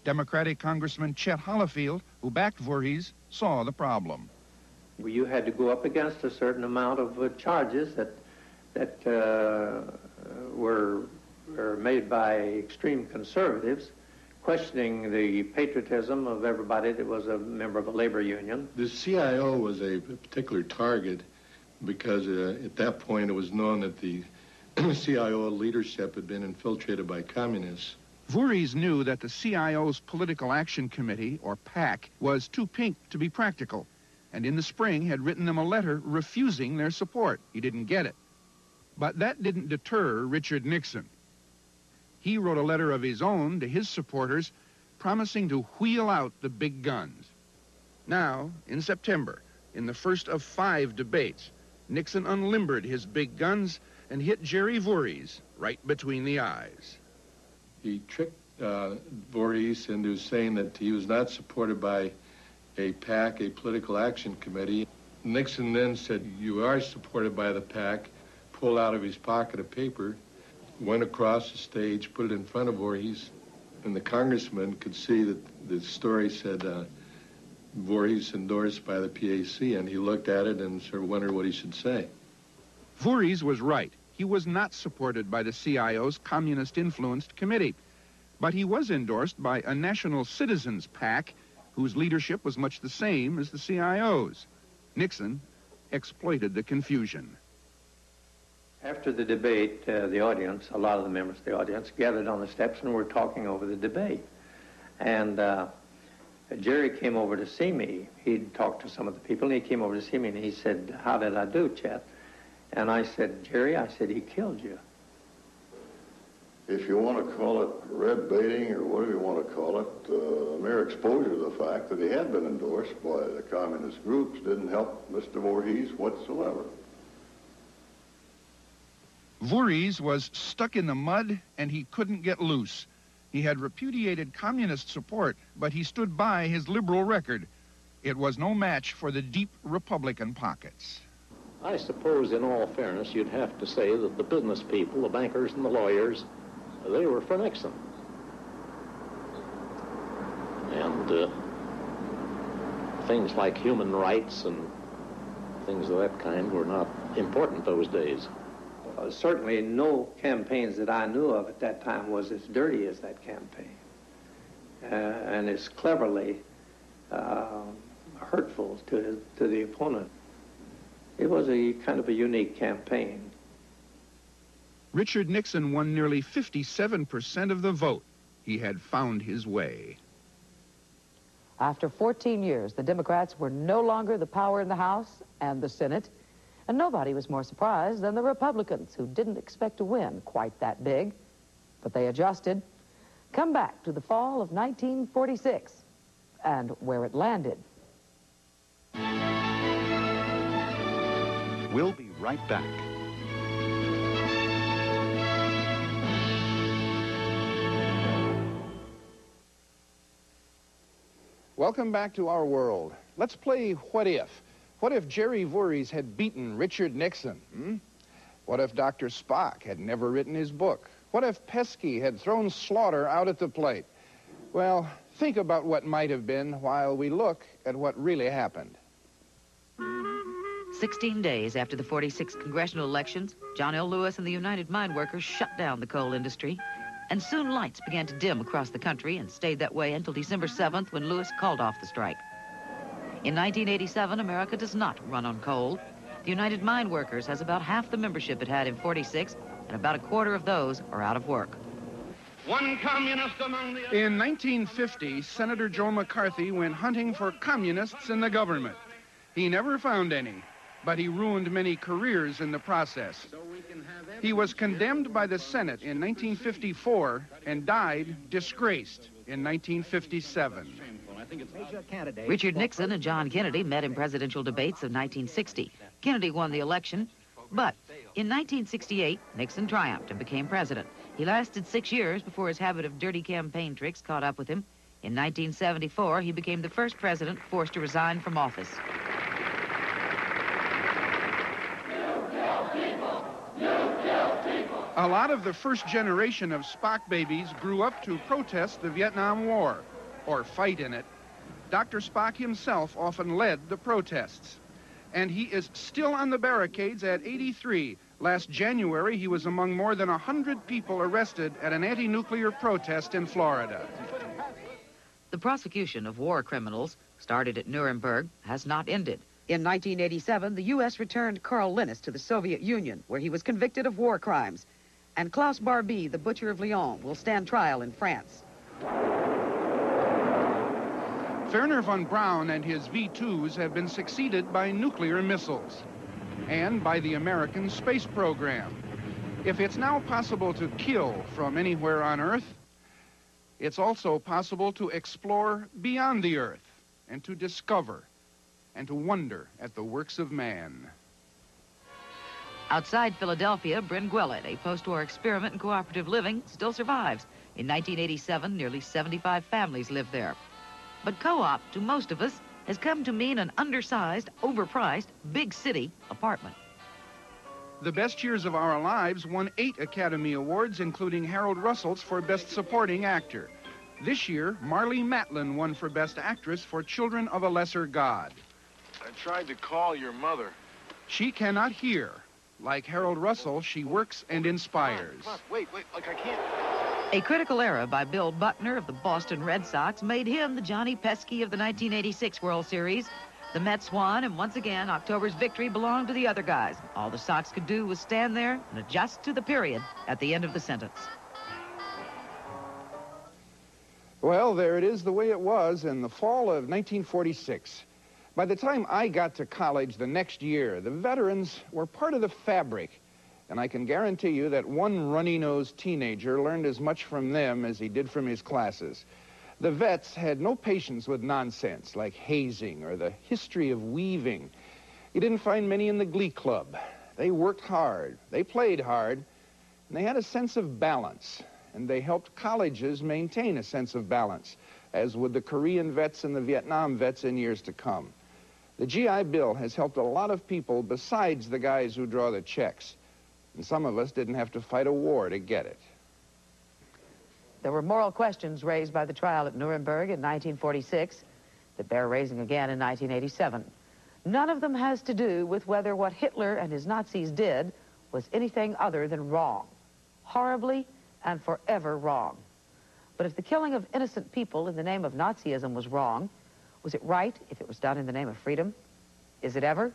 Democratic Congressman Chet Hollifield, who backed Voorhees, saw the problem. You had to go up against a certain amount of charges that were made by extreme conservatives, questioning the patriotism of everybody that was a member of a labor union. The CIO was a particular target because at that point it was known that the CIO leadership had been infiltrated by communists. Voorhees knew that the CIO's Political Action Committee, or PAC, was too pink to be practical, and in the spring had written them a letter refusing their support. He didn't get it. But that didn't deter Richard Nixon. He wrote a letter of his own to his supporters promising to wheel out the big guns. Now, in September, in the first of 5 debates, Nixon unlimbered his big guns and hit Jerry Voorhees right between the eyes. He tricked Voorhees into saying that he was not supported by a PAC, a Political Action Committee. Nixon then said, "You are supported by the PAC," pulled out of his pocket a paper, went across the stage, put it in front of Voorhees, and the congressman could see that the story said Voorhees endorsed by the PAC, and he looked at it and sort of wondered what he should say. Voorhees was right. He was not supported by the CIO's communist-influenced committee, but he was endorsed by a National Citizens PAC whose leadership was much the same as the CIO's. Nixon exploited the confusion. After the debate, the audience, a lot of the members of the audience, gathered on the steps and were talking over the debate. And Jerry came over to see me. He'd talked to some of the people, and he came over to see me, and he said, "How did I do, Chet?" And I said, "Jerry," I said, "he killed you." If you want to call it red baiting or whatever you want to call it, mere exposure to the fact that he had been endorsed by the communist groups didn't help Mr. Voorhees whatsoever. Voorhees was stuck in the mud and he couldn't get loose. He had repudiated communist support, but he stood by his liberal record. It was no match for the deep Republican pockets. I suppose, in all fairness, you'd have to say that the business people, the bankers and the lawyers, they were for Nixon. And things like human rights and things of that kind were not important those days. Certainly no campaigns that I knew of at that time was as dirty as that campaign, and as cleverly hurtful to the opponent. It was a kind of a unique campaign. Richard Nixon won nearly 57% of the vote. He had found his way. After 14 years, the Democrats were no longer the power in the House and the Senate, and nobody was more surprised than the Republicans, who didn't expect to win quite that big. But they adjusted. Come back to the fall of 1946 and where it landed. We'll be right back. Welcome back to our world. Let's play What If. What if Jerry Voorhees had beaten Richard Nixon? What if Dr. Spock had never written his book? What if Pesky had thrown Slaughter out at the plate? Well, think about what might have been while we look at what really happened. 16 days after the 46 congressional elections, John L. Lewis and the United Mine Workers shut down the coal industry, and soon lights began to dim across the country and stayed that way until December 7th, when Lewis called off the strike. In 1987, America does not run on coal. The United Mine Workers has about half the membership it had in 46, and about a quarter of those are out of work. One communist among the... In 1950, Senator Joe McCarthy went hunting for communists in the government. He never found any, but he ruined many careers in the process. He was condemned by the Senate in 1954 and died disgraced in 1957. Richard Nixon and John Kennedy met in presidential debates of 1960. Kennedy won the election, but in 1968, Nixon triumphed and became president. He lasted 6 years before his habit of dirty campaign tricks caught up with him. In 1974, he became the first president forced to resign from office. A lot of the first generation of Spock babies grew up to protest the Vietnam War. or fight in it, Dr. Spock himself often led the protests. And he is still on the barricades at 83. Last January, he was among more than 100 people arrested at an anti-nuclear protest in Florida. The prosecution of war criminals, started at Nuremberg, has not ended. In 1987, the U.S. returned Karl Linus to the Soviet Union, where he was convicted of war crimes. And Klaus Barbie, the butcher of Lyon, will stand trial in France. Werner von Braun and his V-2s have been succeeded by nuclear missiles and by the American space program. If it's now possible to kill from anywhere on Earth, it's also possible to explore beyond the Earth and to discover and to wonder at the works of man. Outside Philadelphia, Bryn Gwelet, a post-war experiment in cooperative living, still survives. In 1987, nearly 75 families lived there. But co-op, to most of us, has come to mean an undersized, overpriced, big city apartment. The Best Years of Our Lives won 8 Academy Awards, including Harold Russell's for Best Supporting Actor. This year, Marlee Matlin won for Best Actress for Children of a Lesser God. I tried to call your mother. She cannot hear. Like Harold Russell, she works and inspires. Come on, wait, like I can't. A critical error by Bill Buckner of the Boston Red Sox made him the Johnny Pesky of the 1986 World Series. The Mets won, and once again, October's victory belonged to the other guys. All the Sox could do was stand there and adjust to the period at the end of the sentence. Well, there it is the way it was in the fall of 1946. By the time I got to college the next year, the veterans were part of the fabric. And I can guarantee you that one runny-nosed teenager learned as much from them as he did from his classes. The vets had no patience with nonsense like hazing or the history of weaving. You didn't find many in the glee club. They worked hard, they played hard, and they had a sense of balance. And they helped colleges maintain a sense of balance, as would the Korean vets and the Vietnam vets in years to come. The GI Bill has helped a lot of people besides the guys who draw the checks. And some of us didn't have to fight a war to get it. There were moral questions raised by the trial at Nuremberg in 1946 that bear raising again in 1987. None of them has to do with whether what Hitler and his Nazis did was anything other than wrong. Horribly and forever wrong. But if the killing of innocent people in the name of Nazism was wrong, was it right if it was done in the name of freedom? Is it ever?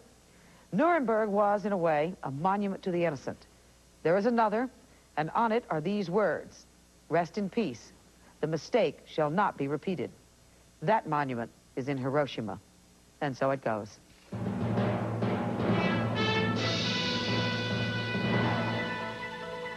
Nuremberg was, in a way, a monument to the innocent. There is another, and on it are these words: rest in peace. The mistake shall not be repeated. That monument is in Hiroshima. And so it goes.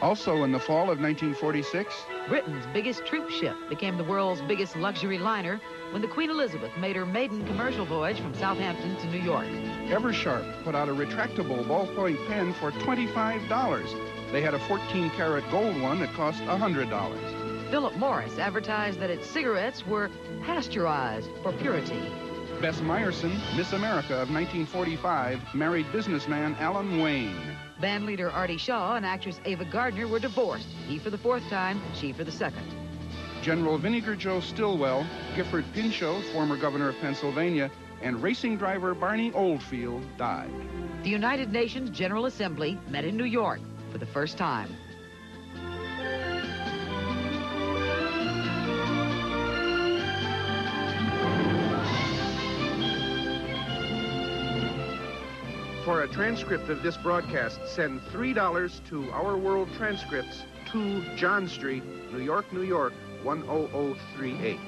Also in the fall of 1946, Britain's biggest troop ship became the world's biggest luxury liner when the Queen Elizabeth made her maiden commercial voyage from Southampton to New York. Eversharp put out a retractable ballpoint pen for $25. They had a 14-karat gold one that cost $100. Philip Morris advertised that its cigarettes were pasteurized for purity. Bess Meyerson, Miss America of 1945, married businessman Alan Wayne. Bandleader Artie Shaw and actress Ava Gardner were divorced, he for the 4th time, she for the 2nd. General Vinegar Joe Stilwell, Gifford Pinchot, former governor of Pennsylvania, and racing driver Barney Oldfield died. The United Nations General Assembly met in New York for the first time. For a transcript of this broadcast, send $3 to Our World Transcripts, 2 John Street, New York, New York, 10038.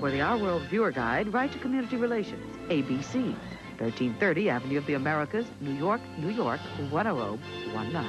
For the Our World Viewer Guide, write to Community Relations, ABC, 1330 Avenue of the Americas, New York, New York, 10019.